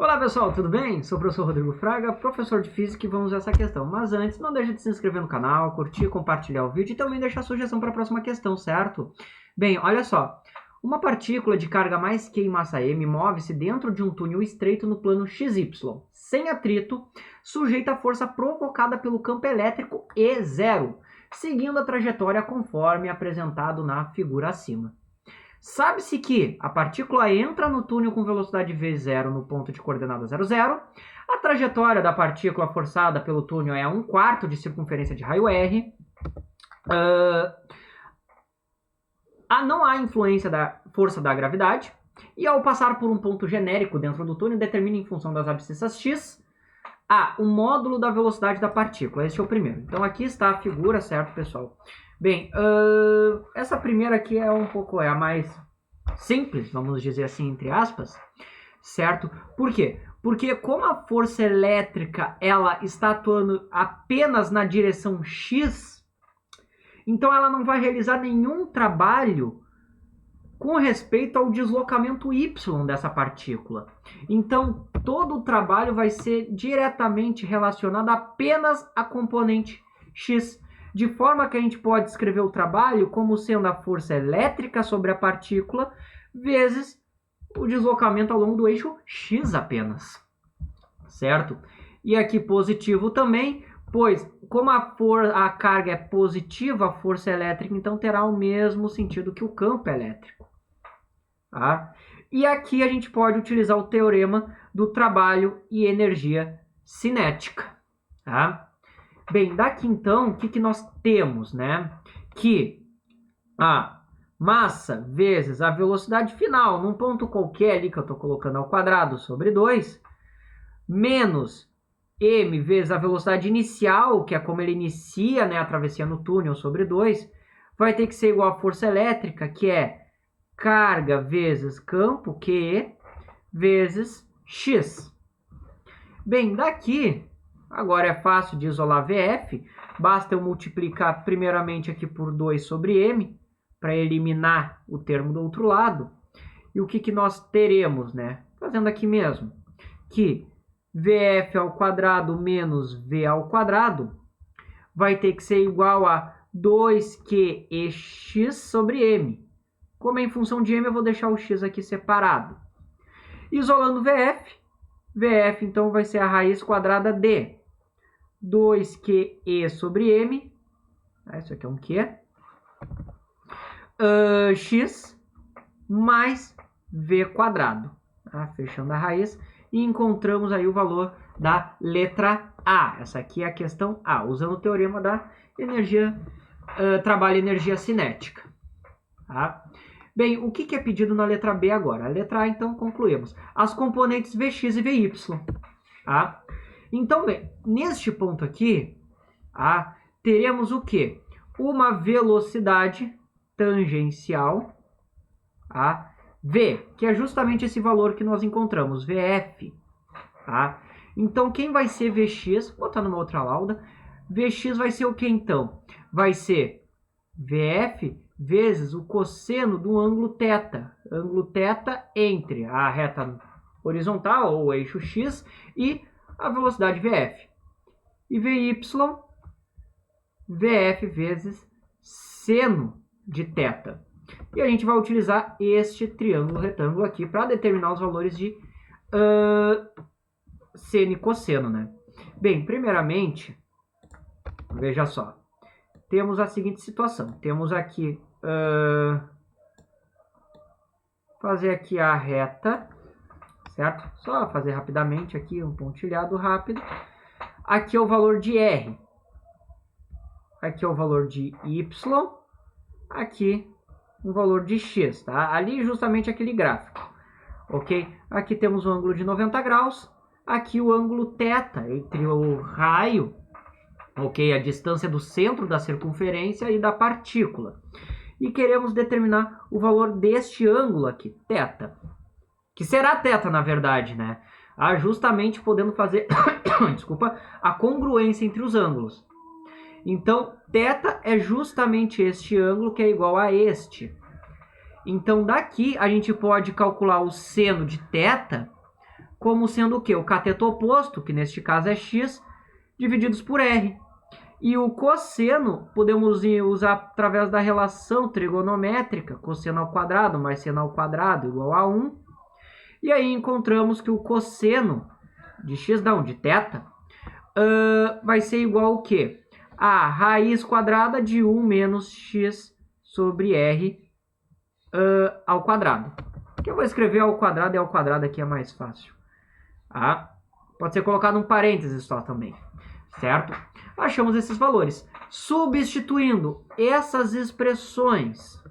Olá pessoal, tudo bem? Sou o professor Rodrigo Fraga, professor de Física e vamos ver essa questão. Mas antes, não deixe de se inscrever no canal, curtir, compartilhar o vídeo e também deixar sugestão para a próxima questão, certo? Bem, olha só. Uma partícula de carga mais Q e massa m move-se dentro de um túnel estreito no plano XY, sem atrito, sujeita à força provocada pelo campo elétrico E0, seguindo a trajetória conforme apresentado na figura acima. Sabe-se que a partícula entra no túnel com velocidade v0 no ponto de coordenada 0, 0. A trajetória da partícula forçada pelo túnel é 1/4 de circunferência de raio r. Não há influência da força da gravidade. E ao passar por um ponto genérico dentro do túnel, determina em função das abscissas x o módulo da velocidade da partícula. Esse é o primeiro. Então aqui está a figura, certo, pessoal? Bem, essa primeira aqui é a mais simples, vamos dizer assim, entre aspas, certo? Por quê? Porque como a força elétrica ela está atuando apenas na direção x, então ela não vai realizar nenhum trabalho com respeito ao deslocamento y dessa partícula. Então, todo o trabalho vai ser diretamente relacionado apenas à componente x, de forma que a gente pode escrever o trabalho como sendo a força elétrica sobre a partícula vezes o deslocamento ao longo do eixo x apenas, certo? E aqui positivo também, pois como a carga é positiva, a força elétrica então terá o mesmo sentido que o campo elétrico. Tá? E aqui a gente pode utilizar o teorema do trabalho e energia cinética. Tá? Bem, daqui então, o que nós temos, né? Que a massa vezes a velocidade final, num ponto qualquer ali que eu estou colocando ao quadrado sobre 2, menos m vezes a velocidade inicial, que é como ele inicia, né, a travessia no túnel sobre 2, vai ter que ser igual à força elétrica, que é carga vezes campo, Q, vezes x. Bem, daqui... Agora é fácil de isolar VF, basta eu multiplicar primeiramente aqui por 2 sobre m, para eliminar o termo do outro lado. E o que nós teremos, né? Fazendo aqui mesmo, que VF ao quadrado menos V ao quadrado vai ter que ser igual a 2QEx sobre m. Como é em função de m, eu vou deixar o x aqui separado. Isolando VF então vai ser a raiz quadrada de 2QE sobre m, isso aqui é um Q, x mais v quadrado. Fechando a raiz, e encontramos aí o valor da letra A. Essa aqui é a questão A, usando o teorema da energia, trabalho e energia cinética. Tá? Bem, o que é pedido na letra B agora? A letra A, então, concluímos. As componentes Vx e Vy. Tá? Então, bem, neste ponto aqui, teremos o quê? Uma velocidade tangencial, V, que é justamente esse valor que nós encontramos, VF. Então, quem vai ser Vx? Vou botar numa outra lauda. Vx vai ser o que, então? Vai ser VF vezes o cosseno do ângulo θ. Ângulo θ entre a reta horizontal, ou eixo x, e a velocidade VF. E Vy, VF vezes seno de θ. E a gente vai utilizar este triângulo retângulo aqui para determinar os valores de seno e cosseno, né? Bem, primeiramente, veja só. Temos a seguinte situação. Temos aqui, fazer aqui a reta, certo? Só fazer rapidamente aqui um pontilhado rápido. Aqui é o valor de R. Aqui é o valor de Y. Aqui o valor de X, tá? Ali justamente aquele gráfico, ok? Aqui temos o ângulo de 90 graus. Aqui o ângulo θ entre o raio, ok? A distância do centro da circunferência e da partícula. E queremos determinar o valor deste ângulo aqui, θ. Que será θ, na verdade, né? Justamente podendo fazer desculpa, a congruência entre os ângulos. Então, θ é justamente este ângulo que é igual a este. Então, daqui a gente pode calcular o seno de θ como sendo o quê? O cateto oposto, que neste caso é x, divididos por r. E o cosseno podemos usar através da relação trigonométrica, cosseno ao quadrado mais seno ao quadrado igual a 1. E aí encontramos que o cosseno de x, não, de θ, vai ser igual ao quê? A raiz quadrada de 1 menos x sobre r ao quadrado. Que eu vou escrever ao quadrado e ao quadrado aqui é mais fácil. Ah, pode ser colocado um parênteses só também, certo? Achamos esses valores. Substituindo essas expressões,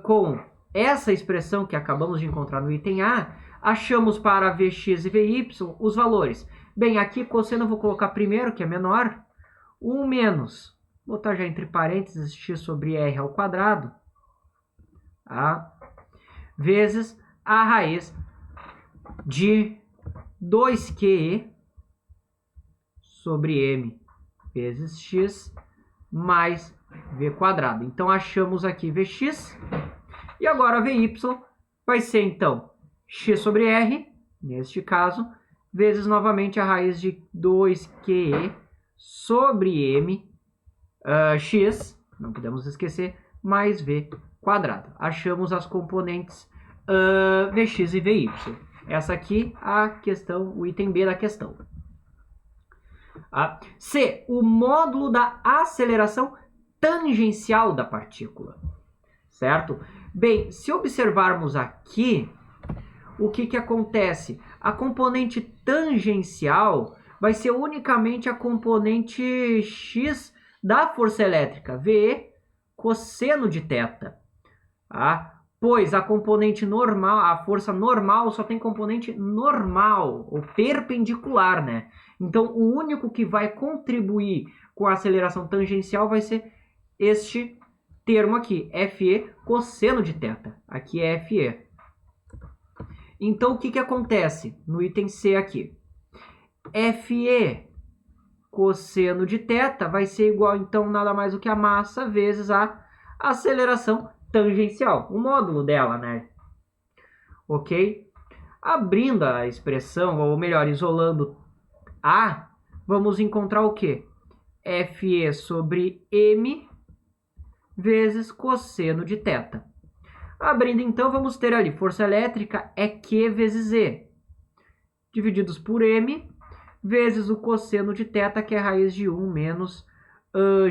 com essa expressão que acabamos de encontrar no item A, achamos para Vx e Vy os valores. Bem, aqui cosseno eu vou colocar primeiro, que é menor, 1 menos, vou botar já entre parênteses x sobre r ao quadrado, tá? Vezes a raiz de 2QE sobre m vezes x mais v quadrado. Então, achamos aqui Vx. E agora Vy vai ser, então, x sobre r, neste caso, vezes novamente a raiz de 2QE sobre m, x, não podemos esquecer, mais v quadrado. Achamos as componentes Vx e Vy. Essa aqui a questão, o item B da questão. C, o módulo da aceleração tangencial da partícula, certo? Bem, se observarmos aqui, o que acontece? A componente tangencial vai ser unicamente a componente x da força elétrica, VE cosseno de θ, pois a componente normal, a força normal só tem componente normal, ou perpendicular, né? Então, o único que vai contribuir com a aceleração tangencial vai ser este termo aqui, FE cosseno de θ. Aqui é FE. Então, o que acontece no item C aqui? FE cosseno de θ vai ser igual, então, nada mais do que a massa vezes a aceleração tangencial, o módulo dela, né? Ok? Abrindo a expressão, ou melhor, isolando A, vamos encontrar o quê? FE sobre m vezes cosseno de θ. Abrindo, então, vamos ter ali, força elétrica é Q vezes E, divididos por m, vezes o cosseno de θ, que é raiz de 1 menos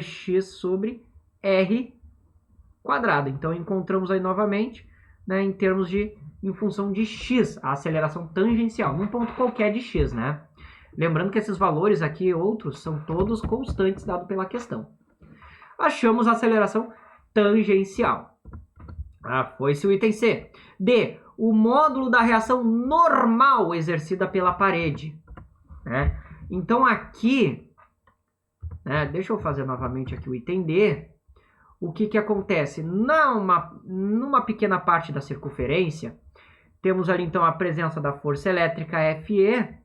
x sobre r quadrado. Então, encontramos aí novamente, né, em função de x, a aceleração tangencial, num ponto qualquer de x, né? Lembrando que esses valores aqui, outros, são todos constantes dado pela questão. Achamos a aceleração tangencial. Foi-se o item C. D, o módulo da reação normal exercida pela parede, né? Então, aqui, né, deixa eu fazer novamente aqui o item D. O que acontece? Numa pequena parte da circunferência, temos ali então a presença da força elétrica FE,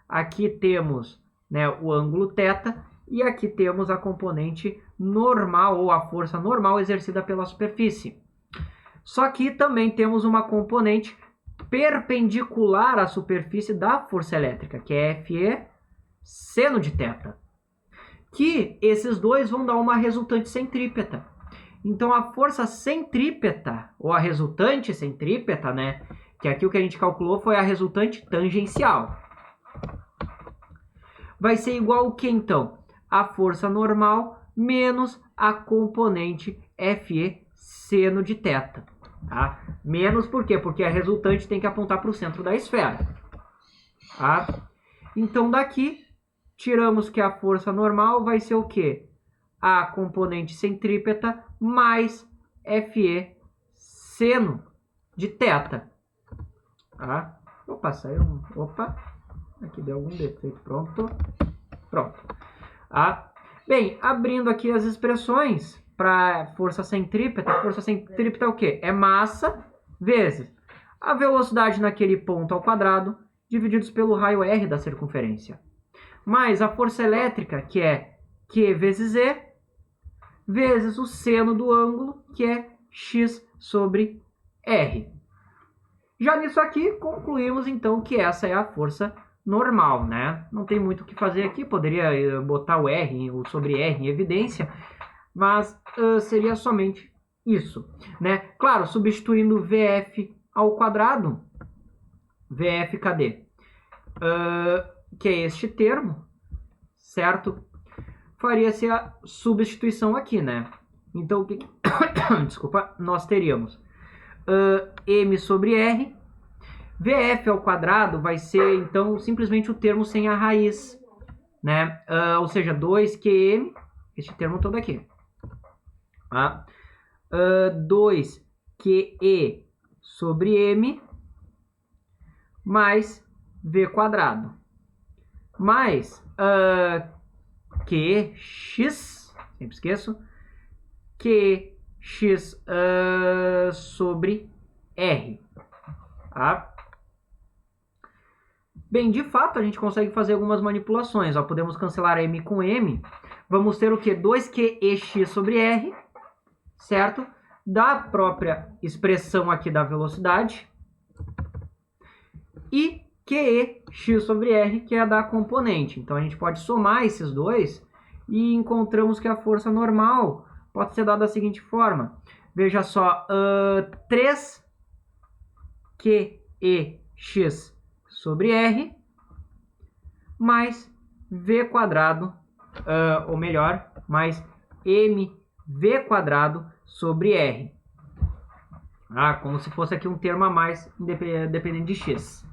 aqui temos, né, o ângulo θ, e aqui temos a componente normal, ou a força normal exercida pela superfície. Só que também temos uma componente perpendicular à superfície da força elétrica, que é FE seno de θ. Que esses dois vão dar uma resultante centrípeta. Então, a força centrípeta, ou a resultante centrípeta, né, que aqui o que a gente calculou foi a resultante tangencial, vai ser igual ao que, então? A força normal menos a componente FE seno de θ. Tá? Menos por quê? Porque a resultante tem que apontar para o centro da esfera. Tá? Então, daqui, tiramos que a força normal vai ser o quê? A componente centrípeta mais FE seno de θ. Tá? Opa, saiu um... Opa, aqui deu algum defeito. Pronto. Bem, abrindo aqui as expressões para força centrípeta é o quê? É massa vezes a velocidade naquele ponto ao quadrado, divididos pelo raio R da circunferência. Mais a força elétrica, que é Q vezes E, vezes o seno do ângulo, que é x sobre R. Já nisso aqui, concluímos então que essa é a força normal, né? Não tem muito o que fazer aqui, poderia botar o R sobre R em evidência, mas seria somente isso, né? Claro, substituindo VF ao quadrado, VF cadê? Que é este termo, certo? Faria-se a substituição aqui, né? Então, o que desculpa, nós teríamos M sobre R. VF ao quadrado vai ser, então, simplesmente o termo sem a raiz, né? Ou seja, 2QM, este termo todo aqui. Tá? 2QE sobre M mais V quadrado. Mais QX, sempre esqueço, QX sobre R. Tá? Bem, de fato, a gente consegue fazer algumas manipulações. Ó, podemos cancelar M com M. Vamos ter o que? 2QEX sobre R, certo? Da própria expressão aqui da velocidade. E QEX sobre R, que é a da componente. Então, a gente pode somar esses dois e encontramos que a força normal pode ser dada da seguinte forma. Veja só, 3QEX sobre R mais V quadrado, ou melhor, mais MV quadrado sobre R. Como se fosse aqui um termo a mais dependendo de X.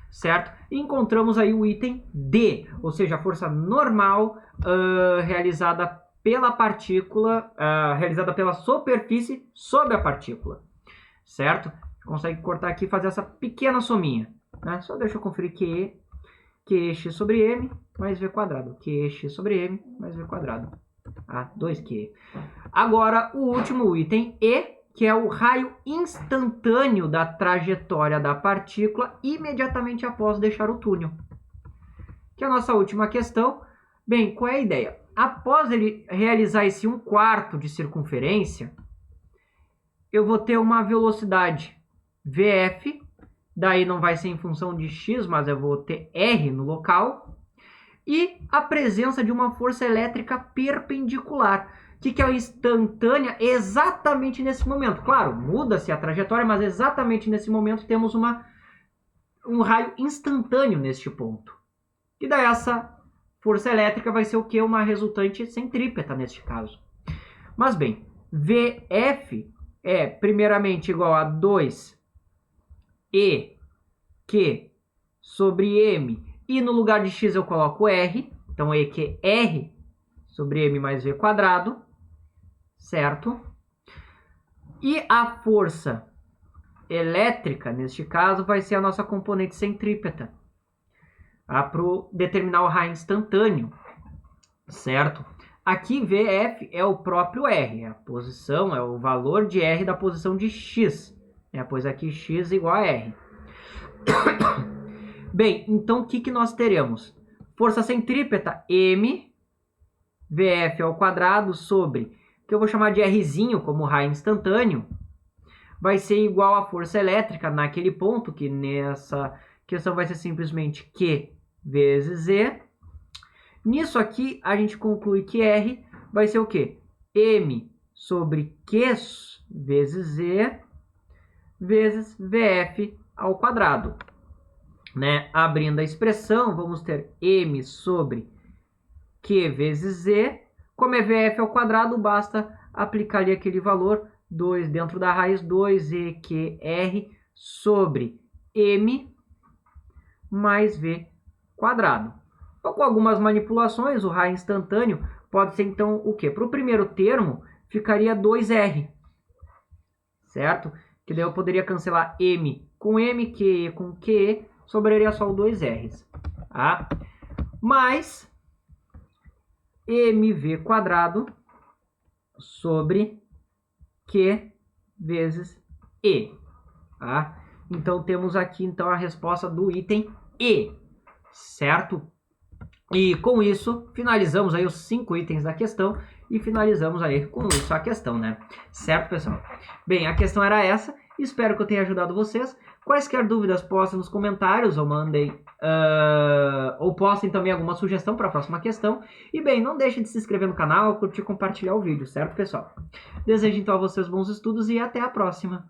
Certo? E encontramos aí o item D, ou seja, a força normal realizada pela partícula, realizada pela superfície sobre a partícula. Certo? Consegue cortar aqui e fazer essa pequena sominha. Né? Só deixa eu conferir QX sobre M mais V quadrado. QX sobre M mais V quadrado. 2Q. Agora, o último item E, que é o raio instantâneo da trajetória da partícula imediatamente após deixar o túnel. Que é a nossa última questão. Bem, qual é a ideia? Após ele realizar esse 1/4 de circunferência, eu vou ter uma velocidade VF, daí não vai ser em função de x, mas eu vou ter R no local, e a presença de uma força elétrica perpendicular, que é instantânea exatamente nesse momento. Claro, muda-se a trajetória, mas exatamente nesse momento temos um raio instantâneo neste ponto. E daí essa força elétrica vai ser o que? Uma resultante centrípeta neste caso. Mas bem, VF é primeiramente igual a 2 EQ sobre M, e no lugar de x eu coloco R, então EQR sobre M mais V quadrado, certo? E a força elétrica, neste caso, vai ser a nossa componente centrípeta, para determinar o raio instantâneo, certo? Aqui VF é o próprio R, a posição, é o valor de R da posição de x, pois aqui x igual a R. Bem, então o que nós teremos? Força centrípeta M, VF ao quadrado sobre, que eu vou chamar de Rzinho como raio instantâneo, vai ser igual à força elétrica naquele ponto, que nessa questão vai ser simplesmente Q vezes Z. Nisso aqui, a gente conclui que R vai ser o quê? M sobre Q vezes Z vezes VF ao quadrado. Né? Abrindo a expressão, vamos ter M sobre Q vezes Z. Como é VF ao quadrado, basta aplicar ali aquele valor, 2 dentro da raiz, 2EQR sobre M mais V quadrado. Então, com algumas manipulações, o raio instantâneo pode ser, então, o quê? Para o primeiro termo, ficaria 2R, certo? Que daí eu poderia cancelar M com M, QE com QE, sobraria só o 2Rs. Tá? Mais MV quadrado sobre Q vezes E. Tá? Então, temos aqui então, a resposta do item E, certo? E com isso, finalizamos aí os 5 itens da questão e finalizamos aí com isso a questão, né? Certo, pessoal? Bem, a questão era essa. Espero que eu tenha ajudado vocês. Quaisquer dúvidas, postem nos comentários ou mandem, ou postem também alguma sugestão para a próxima questão. E bem, não deixem de se inscrever no canal, curtir e compartilhar o vídeo, certo, pessoal? Desejo então a vocês bons estudos e até a próxima.